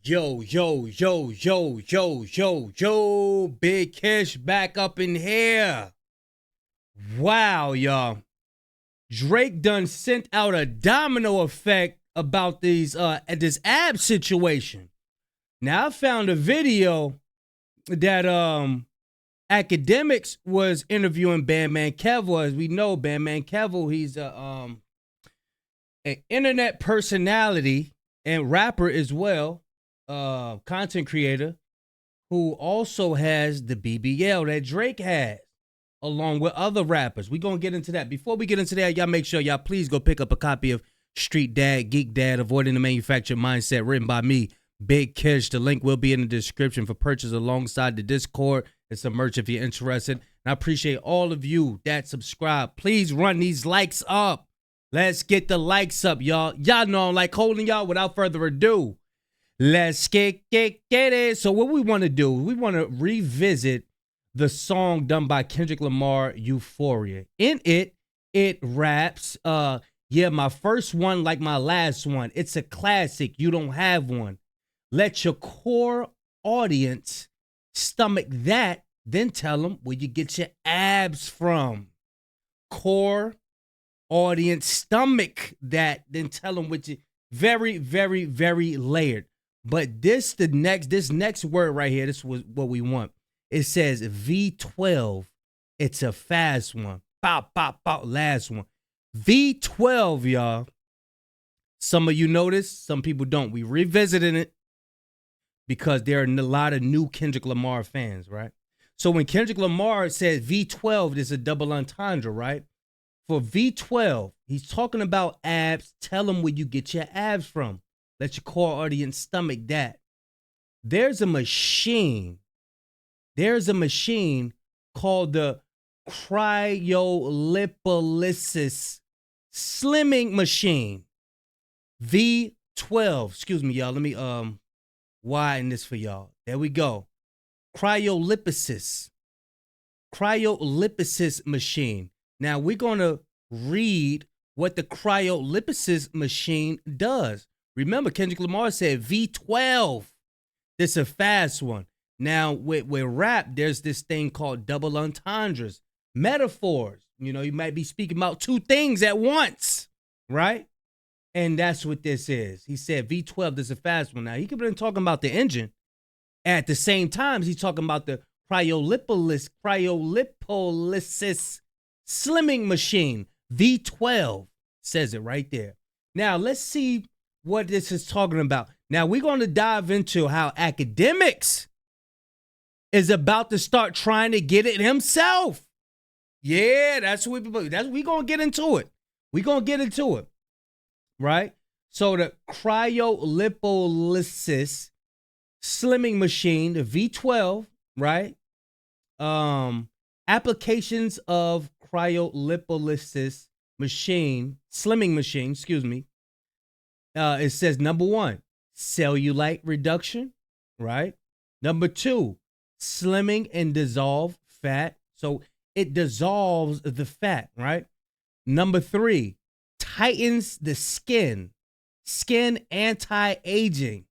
Yo, yo, yo, yo, yo, yo, yo, Big Kish back up in here. Wow, y'all. Drake done sent out a domino effect about this ab situation. Now I found a video that Akademiks was interviewing Bandman Kevo. As we know, Bandman Kevo, he's an internet personality and rapper as well, content creator who also has the BBL that Drake has, along with other rappers. We're going to get into that. Before we get into that, y'all make sure y'all please go pick up a copy of Street Dad, Geek Dad, Avoiding the Manufactured Mindset, written by me, Big Kish. The link will be in the description for purchase alongside the Discord and some merch if you're interested. And I appreciate all of you that subscribe. Please run these likes up. Let's get the likes up, y'all. Y'all know I'm like holding y'all. Without further ado, let's get it. So what we want to do, we want to revisit the song done by Kendrick Lamar, Euphoria. In it raps, yeah, my first one like my last one. It's a classic. You don't have one. Let your core audience stomach that, then tell them where you get your abs from. Core audience stomach that, then tell them what you. Very, very, very layered. But this next word right here, this was what we want. It says V12. It's a fast one. Pop, pop, pop, last one. V12, y'all. Some of you know this, some people don't. We revisited it because there are a lot of new Kendrick Lamar fans, right? So when Kendrick Lamar says V12, there's a double entendre, right? For V12, he's talking about abs. Tell them where you get your abs from. Let your core audience stomach that. There's a machine called the cryolipolysis slimming machine. V12. Excuse me, y'all. Let me widen this for y'all. There we go. Cryolipolysis machine. Now we're going to read what the cryolipolysis machine does. Remember, Kendrick Lamar said V12. This is a fast one. Now, with rap, there's this thing called double entendres, metaphors. You know, you might be speaking about two things at once, right? And that's what this is. He said V12, this is a fast one. Now, he could have been talking about the engine. At the same time, he's talking about the cryolipolysis slimming machine. V12 says it right there. Now, let's see what this is talking about. Now, we're going to dive into how Akademiks is about to start trying to get it himself. Yeah, that's what we going to get into it. We're going to get into it, right? So the cryolipolysis slimming machine, the V12, right? Applications of cryolipolysis machine, slimming machine, excuse me. It says number 1, cellulite reduction, right? Number 2, slimming and dissolve fat. So it dissolves the fat, right? Number 3, tightens the skin anti-aging,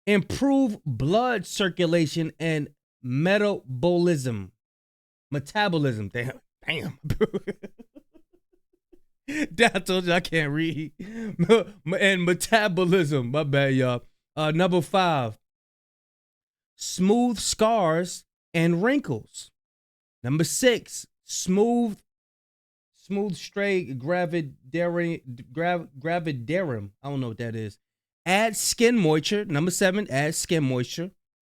improve blood circulation and metabolism. Damn. I told you I can't read. And metabolism. My bad, y'all. Number 5, smooth scars and wrinkles. Number 6, smooth straight gravidarum. I don't know what that is. Add skin moisture. Number 7, add skin moisture.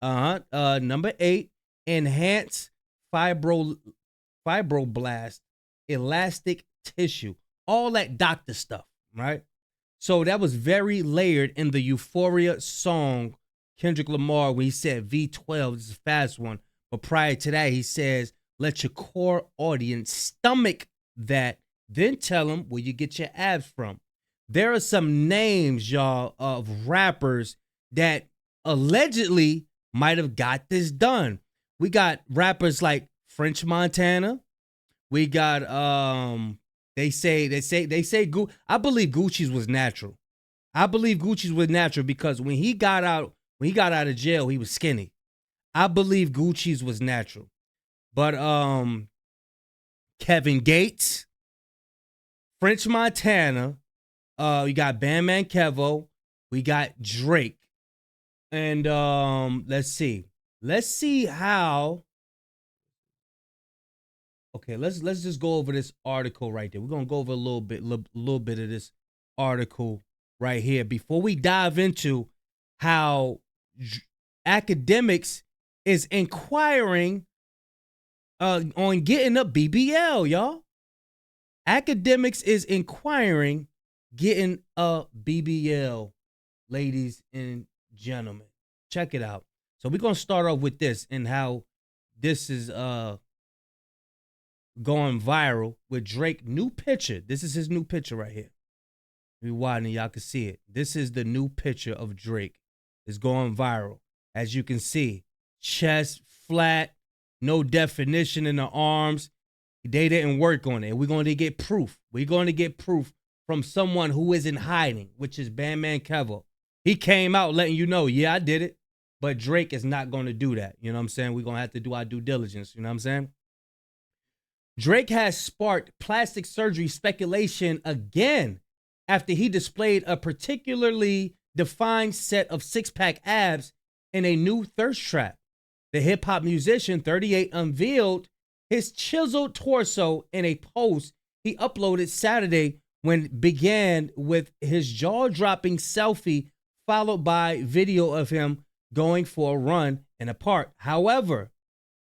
Number 8, enhance fibroblast, elastic tissue. All that doctor stuff, right? So that was very layered in the Euphoria song, Kendrick Lamar, when he said V12, this is a fast one. But prior to that, he says, let your core audience stomach that, then tell them where you get your abs from. There are some names, y'all, of rappers that allegedly might have got this done. We got rappers like French Montana. We got I believe Gucci's was natural. I believe Gucci's was natural because when he got out of jail, he was skinny. I believe Gucci's was natural. But Kevin Gates, French Montana, we got Bandman Kevo, we got Drake. And let's see. Let's see how. Okay, let's just go over this article right there. We're gonna go over a little bit of this article right here before we dive into how Akademiks is inquiring on getting a BBL, y'all. Akademiks is inquiring getting a BBL, ladies and gentlemen. Check it out. So we're gonna start off with this and how this is going viral with Drake new picture. This is his new picture right here. Let me widen it, y'all can see it. This is the new picture of Drake. It's going viral. As you can see, chest flat, no definition in the arms. They didn't work on it. We're going to get proof. We're going to get proof from someone who is in hiding, which is Bandman Kevo. He came out letting you know, yeah, I did it. But Drake is not going to do that. You know what I'm saying? We're going to have to do our due diligence. You know what I'm saying? Drake has sparked plastic surgery speculation again after he displayed a particularly defined set of six-pack abs in a new thirst trap. The hip-hop musician, 38, unveiled his chiseled torso in a post he uploaded Saturday when it began with his jaw-dropping selfie followed by video of him going for a run in a park. However,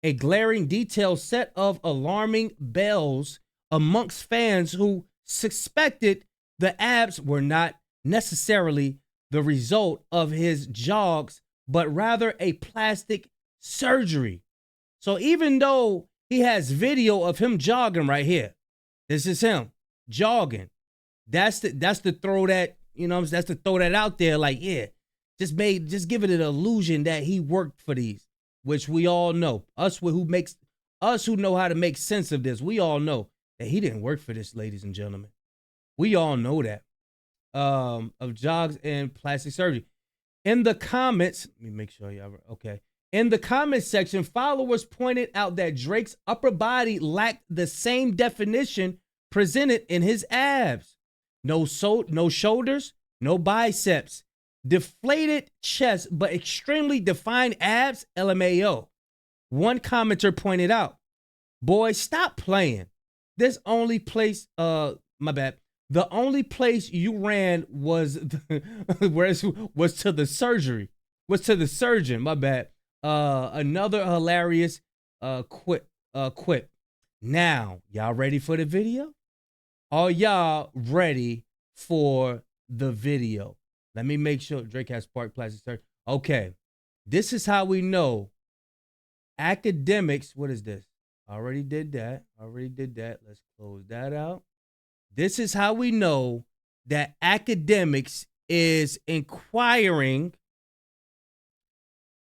a glaring detail set of alarming bells amongst fans who suspected the abs were not necessarily the result of his jogs, but rather a plastic surgery. So even though he has video of him jogging right here, this is him jogging. That's to throw that, you know, that's to throw that out there like, yeah, just give it an illusion that he worked for these, which we all know. Us who know how to make sense of this, we all know that he didn't work for this, ladies and gentlemen. We all know that. Of jogs and plastic surgery. In the comments, let me make sure y'all okay. In the comments section, followers pointed out that Drake's upper body lacked the same definition presented in his abs. No shoulders, no biceps, deflated chest, but extremely defined abs, LMAO. One commenter pointed out, boy, stop playing. The only place you ran was to the surgeon, my bad. Another hilarious quip. Now, y'all ready for the video? Are y'all ready for the video? Let me make sure Drake has sparked plastic surgery. Okay, this is how we know Akademiks. What is this? Already did that. Let's close that out. This is how we know that Akademiks is inquiring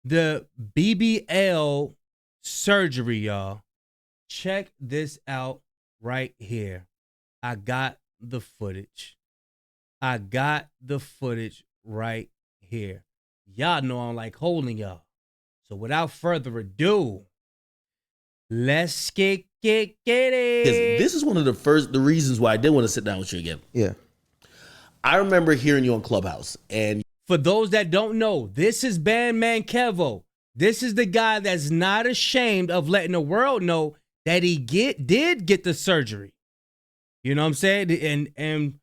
the BBL surgery, y'all. Check this out right here. I got the footage. Right here. Y'all know I'm like holding y'all. So without further ado, let's get it. This is one of the reasons why I did want to sit down with you again. Yeah. I remember hearing you on Clubhouse, and for those that don't know, this is Bandman Kevo. This is the guy that's not ashamed of letting the world know that he did get the surgery. You know what I'm saying? And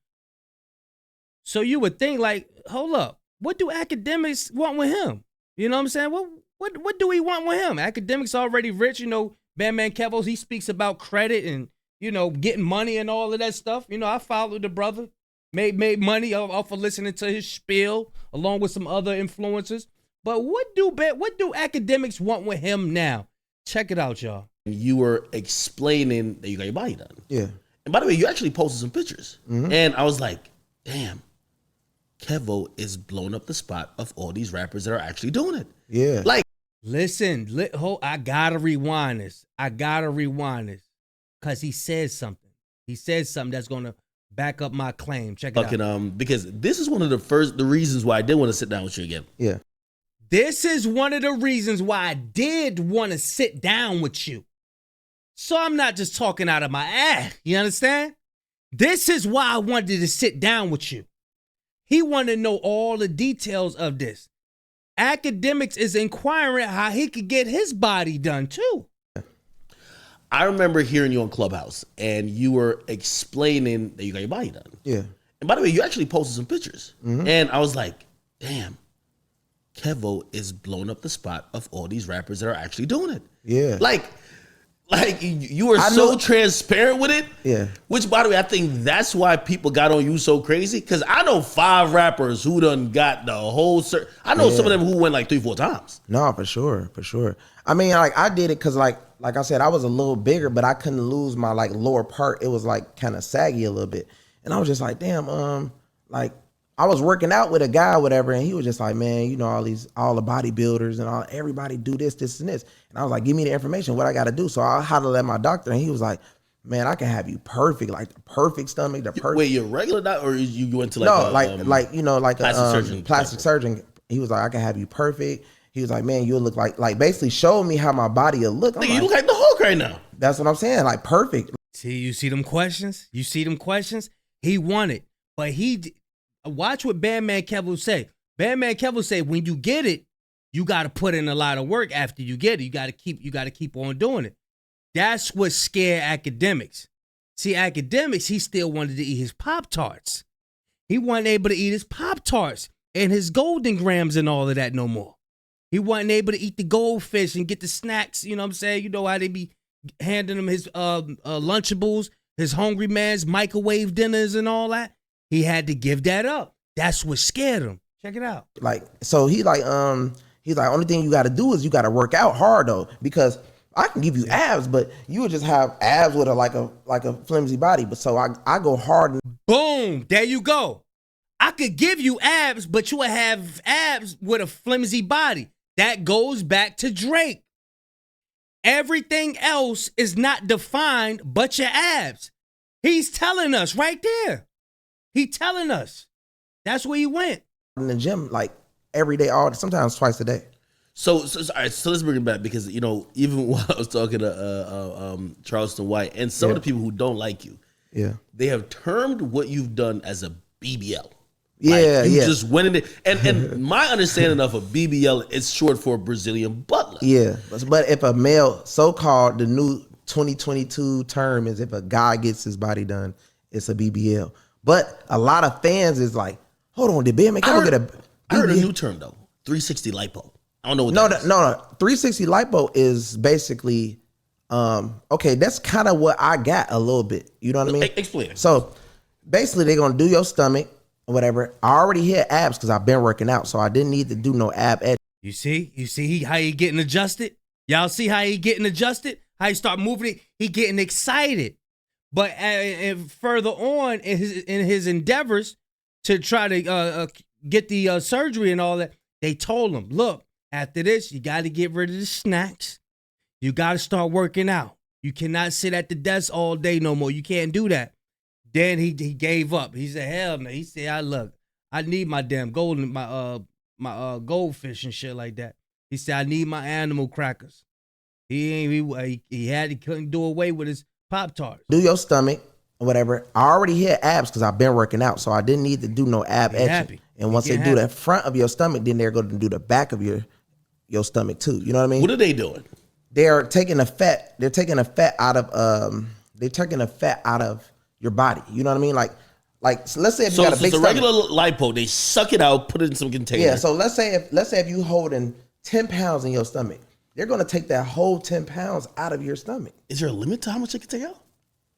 so you would think like, hold up, what do Akademiks want with him? You know what I'm saying? What do we want with him? Akademiks already rich, you know. Bandman Kevo, he speaks about credit and, you know, getting money and all of that stuff. You know, I followed the brother, made money off of listening to his spiel along with some other influencers. But what do Akademiks want with him now? Check it out, y'all. You were explaining that you got your body done. Yeah. And by the way, you actually posted some pictures. Mm-hmm. And I was like, damn, Kevo is blowing up the spot of all these rappers that are actually doing it. Yeah. Like, listen, I gotta rewind this. Because he said something. He said something that's gonna back up my claim. Check it out. Because this is one of the reasons why I did want to sit down with you again. Yeah. This is one of the reasons why I did want to sit down with you. So I'm not just talking out of my ass. You understand? This is why I wanted to sit down with you. He wanted to know all the details of this. Akademiks is inquiring how he could get his body done too. I remember hearing you on Clubhouse, and you were explaining that you got your body done. Yeah. And by the way, you actually posted some pictures. And I was like, damn, Kevo is blowing up the spot of all these rappers that are actually doing it. Yeah. Like you were so transparent with it. Yeah. Which, by the way, I think that's why people got on you so crazy. Because I know 5 rappers who done got the whole... I know some of them who went like 3-4 times. No, for sure. For sure. I mean, like, I did it because, like I said, I was a little bigger, but I couldn't lose my, like, lower part. It was, like, kind of saggy a little bit. And I was just like, damn, like... I was working out with a guy or whatever, and he was just like, man, you know, all the bodybuilders and everybody do this, and this. And I was like, give me the information, what I got to do. So I hollered at my doctor, and he was like, man, I can have you perfect, like the perfect stomach, the perfect. Wait, you're regular doctor, or you went to like a plastic surgeon. He was like, I can have you perfect. He was like, man, you'll look like basically showed me how my body will look. You look like the Hulk right now. That's what I'm saying, like perfect. See, you see them questions? He wanted, but watch what Bandman Kevo say. Bandman Kevo say, when you get it, you got to put in a lot of work after you get it. You got to keep on doing it. That's what scared Akademiks. See, Akademiks, he still wanted to eat his Pop-Tarts. He wasn't able to eat his Pop-Tarts and his Golden Grams and all of that no more. He wasn't able to eat the goldfish and get the snacks, you know what I'm saying? You know how they be handing him his Lunchables, his Hungry Man's microwave dinners and all that? He had to give that up. That's what scared him. Check it out. Like, so he's like, only thing you got to do is you got to work out hard though, because I can give you abs, but you would just have abs with a flimsy body. But so I go hard. Boom, there you go. I could give you abs, but you would have abs with a flimsy body. That goes back to Drake. Everything else is not defined but your abs. He's telling us right there. He telling us. That's where he went. In the gym, like every day, sometimes twice a day. So all right, so let's bring it back because, you know, even while I was talking to Charleston White and some of the people who don't like you, they have termed what you've done as a BBL. You just went in there. And my understanding of a BBL is short for Brazilian butt lift. Yeah, but if a male, so-called, the new 2022 term is if a guy gets his body done, it's a BBL. But a lot of fans is like, hold on, did Bandman Kevo get a BBL? I heard a new term though, 360 lipo. I don't know what that is. No. 360 lipo is basically, okay, that's kind of what I got a little bit. You know what I mean? Explain it. So basically they're going to do your stomach or whatever. I already hit abs because I've been working out, so I didn't need to do no ab edge. You see how he getting adjusted? Y'all see how he getting adjusted? How he start moving it? He getting excited. But further on in his endeavors to try to get the surgery and all that, they told him, look, after this, you got to get rid of the snacks. You got to start working out. You cannot sit at the desk all day no more. You can't do that. Then he gave up. He said, hell no. He said, I need my damn my goldfish and shit like that. He said, I need my animal crackers. He couldn't do away with his Pop-Tarts. Do your stomach or whatever. I already hit abs because I've been working out, so I didn't need to do no ab etching. And once they do the front of your stomach, then they're going to do the back of your stomach too. You know what I mean? What are they doing? They're taking the fat. They're taking the fat out of your body. You know what I mean? Like so let's say if you got a big stomach. So it's a regular lipo. They suck it out, put it in some container. Yeah. So let's say if you holding 10 pounds in your stomach, they're going to take that whole 10 pounds out of your stomach. Is there a limit to how much it can take out?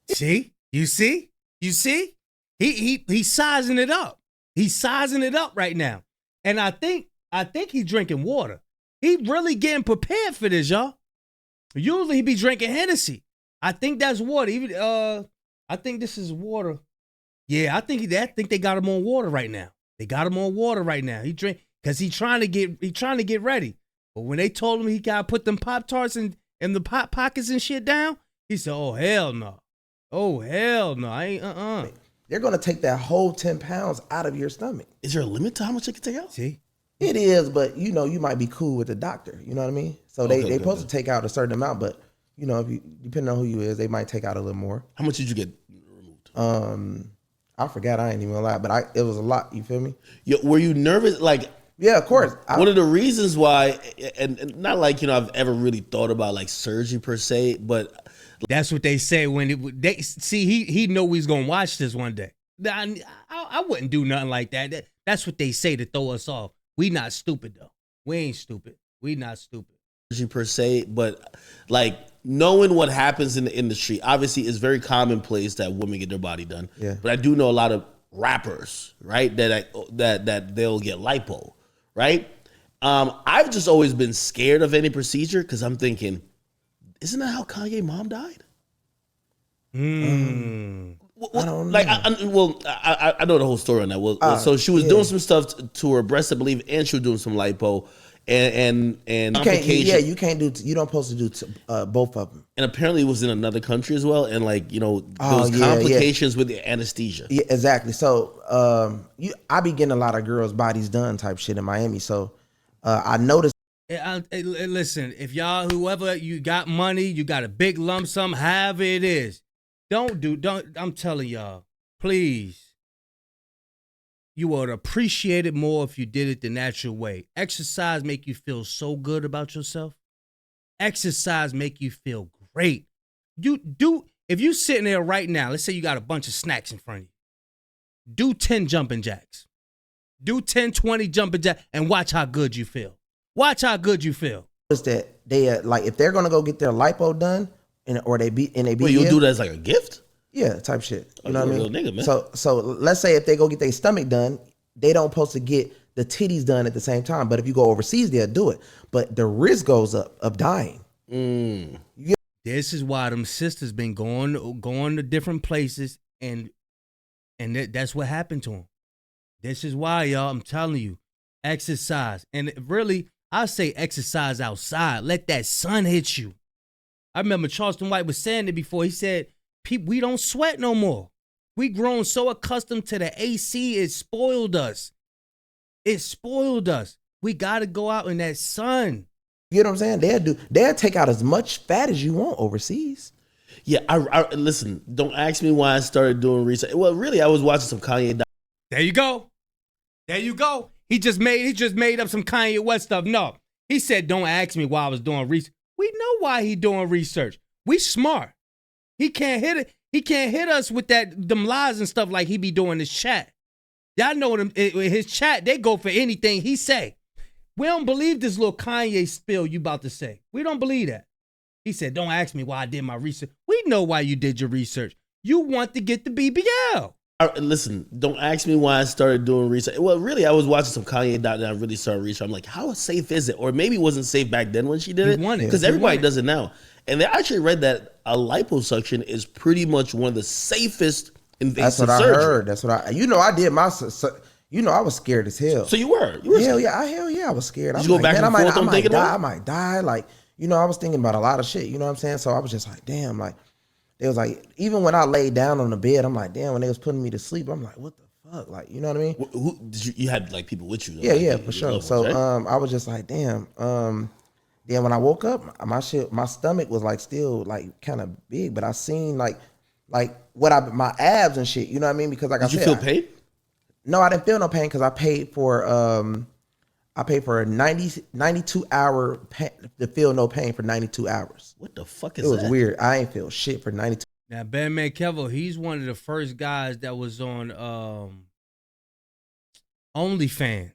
See? You see? He's sizing it up. He's sizing it up right now. And I think he's drinking water. He really getting prepared for this, y'all. Usually he be drinking Hennessy. I think that's water. Even I think this is water. Yeah, I think they got him on water right now. They got him on water right now. He drink because he's trying to get ready. But when they told him he got to put them Pop-Tarts in the pockets and shit down, he said, "Oh hell no, I ain't they're gonna take that whole 10 pounds out of your stomach. Is there a limit to how much they can take out? See, it is, but you know, you might be cool with the doctor. You know what I mean? So they supposed to take out a certain amount, but you know, if you depending on who you is, they might take out a little more. How much did you get removed? I forgot. I ain't even lie, but it was a lot. You feel me? Were you nervous? Like, yeah, of course. One of the reasons why, and not like, you know, I've ever really thought about like surgery per se, but that's what they say when they see he know he's gonna watch this one day. I wouldn't do nothing like that. That's what they say to throw us off. We not stupid though. We ain't stupid. We not stupid. Per se, but like knowing what happens in the industry, obviously it's very commonplace that women get their body done. Yeah. But I do know a lot of rappers, right? That they'll get lipo, right? I've just always been scared of any procedure because I'm thinking, isn't that how Kanye mom died? I don't know. Like, I know the whole story on that. So she was doing some stuff to her breast, I believe, and she was doing some lipo. And you can't do. You don't supposed to do both of them. And apparently, it was in another country as well. And like, you know, those complications with the anesthesia. Yeah, exactly. So I be getting a lot of girls' bodies done type shit in Miami. So I noticed. Listen, if y'all, whoever you got money, you got a big lump sum, however it is, don't. I'm telling y'all, please. You would appreciate it more if you did it the natural way. Exercise make you feel so good about yourself. Exercise make you feel great. If you sitting there right now, let's say you got a bunch of snacks in front of you. Do 10 jumping jacks. Do 10, 20 jumping jacks and watch how good you feel. Watch how good you feel. Is that they like if they're gonna go get their lipo done or they be in a BBL. Wait, you do that as like a gift? Yeah, type shit. You know what I mean? Nigga, man. So let's say if they go get their stomach done, they don't supposed to get the titties done at the same time. But if you go overseas, they'll do it. But the risk goes up of dying. This is why them sisters been going to different places and that's what happened to them. This is why, y'all. I'm telling you, exercise. And really, I say exercise outside. Let that sun hit you. I remember Charleston White was saying it before. He said, we don't sweat no more. We grown so accustomed to the AC, it spoiled us. It spoiled us. We got to go out in that sun. You know what I'm saying? They'll take out as much fat as you want overseas. Yeah, I listen, don't ask me why I started doing research. Well, really, I was watching some Kanye. There you go. There you go. He just made up some Kanye West stuff. No, he said, don't ask me why I was doing research. We know why he doing research. We smart. He can't hit it. He can't hit us with them lies and stuff like he be doing his chat. Y'all know his chat, they go for anything he say. We don't believe this little Kanye spill you about to say. We don't believe that. He said, don't ask me why I did my research. We know why you did your research. You want to get the BBL. Listen, don't ask me why I started doing research. Well, really, I was watching some Kanye and I really started research. I'm like, how safe is it? Or maybe it wasn't safe back then when she did it. Because everybody does it now. And they actually read that a liposuction is pretty much one of the safest invasive surgery. That's what I heard. That's what I did my, I was scared as hell. So you were hell yeah, I was scared. Did you go back and forth on thinking about it? I might die. Like, I was thinking about a lot of shit. You know what I'm saying? So I was just like, damn, like, it was like, even when I laid down on the bed, I'm like, damn, when they was putting me to sleep, I'm like, what the fuck? Like, you know what I mean? Who did you had like people with you? Yeah, like, for sure. So I was just like, damn. Then when I woke up, my stomach was like still like kind of big, but I seen like my abs and shit. You know what I mean? Because like did I said, you feel pain? No, I didn't feel no pain because I paid for a 92 hour to feel no pain for 92 hours. What the fuck is that? It was weird. I ain't feel shit for 92. Now, Bandman Kevo, he's one of the first guys that was on OnlyFans.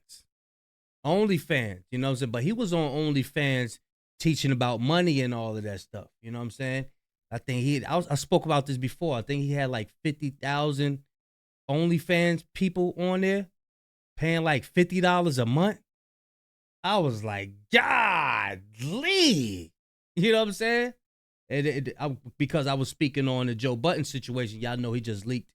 OnlyFans, you know what I'm saying? But he was on OnlyFans teaching about money and all of that stuff. You know what I'm saying? I think I spoke about this before. I think he had like 50,000 OnlyFans people on there paying like $50 a month. I was like, golly. You know what I'm saying? Because I was speaking on the Joe Budden situation. Y'all know he just leaked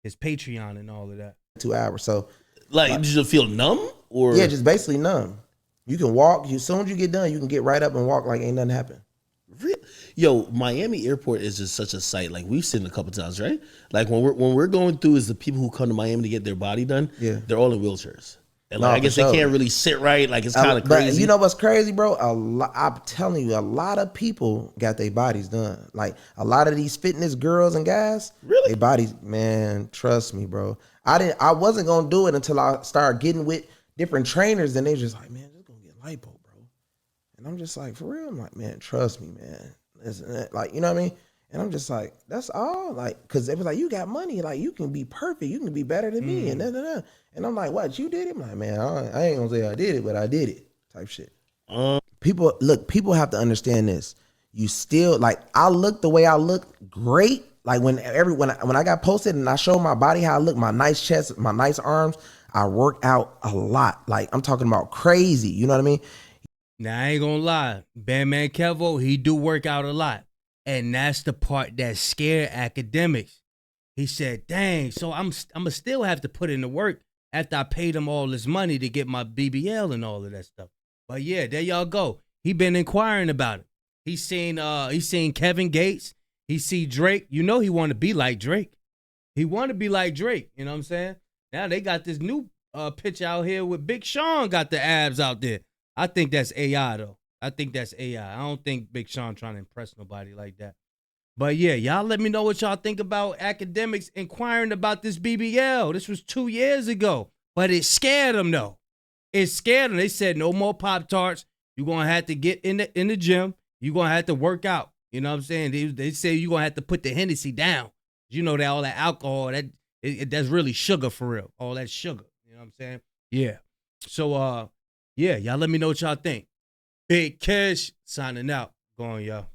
his Patreon and all of that. 2 hours. So, like, did you feel numb? Or yeah, just basically numb. You can walk. As soon as you get done, you can get right up and walk like ain't nothing happened. Really? Yo, Miami Airport is just such a sight. Like we've seen it a couple times, right? Like when we're going through, is the people who come to Miami to get their body done. Yeah. They're all in wheelchairs. And like, No, I guess for sure. they can't really sit right. Like it's kind of crazy. But you know what's crazy, bro? I'm telling you, a lot of people got their bodies done. Like a lot of these fitness girls and guys, Really? their bodies, man, trust me, bro. I wasn't gonna do it until I started getting with different trainers, and they just like, man, just gonna get lipo, bro. And I'm just like, for real? I'm like, man, trust me, man. Like, you know what I mean? And I'm just like, that's all. Like, because it was like, you got money. Like, you can be perfect. You can be better than me. And And I'm like, what, you did it? I'm like, man, I ain't gonna say I did it, but I did it. Type shit. People have to understand this. You still, like, I look the way I look great. Like when I got posted and I showed my body how I look, my nice chest, my nice arms, I work out a lot. Like I'm talking about crazy. You know what I mean? Now I ain't gonna lie, Bandman Kevo, he do work out a lot. And that's the part that scared Akademiks. He said, dang, so I'm going to still have to put in the work after I paid him all this money to get my BBL and all of that stuff. But yeah, there y'all go. He been inquiring about it. He's seen Kevin Gates. He see Drake. You know he want to be like Drake. He want to be like Drake. You know what I'm saying? Now they got this new picture out here with Big Sean got the abs out there. I think that's AI, though. I think that's AI. I don't think Big Sean trying to impress nobody like that. But yeah, y'all let me know what y'all think about Akademiks inquiring about this BBL. This was 2 years ago, but it scared them though. It scared them. They said no more Pop-Tarts. You're gonna have to get in the gym. You're gonna have to work out. You know what I'm saying? They say you're gonna have to put the Hennessy down. You know that all that alcohol that's really sugar for real. All that sugar. You know what I'm saying? Yeah. So yeah, y'all let me know what y'all think. Big Cash signing out. Go on, y'all.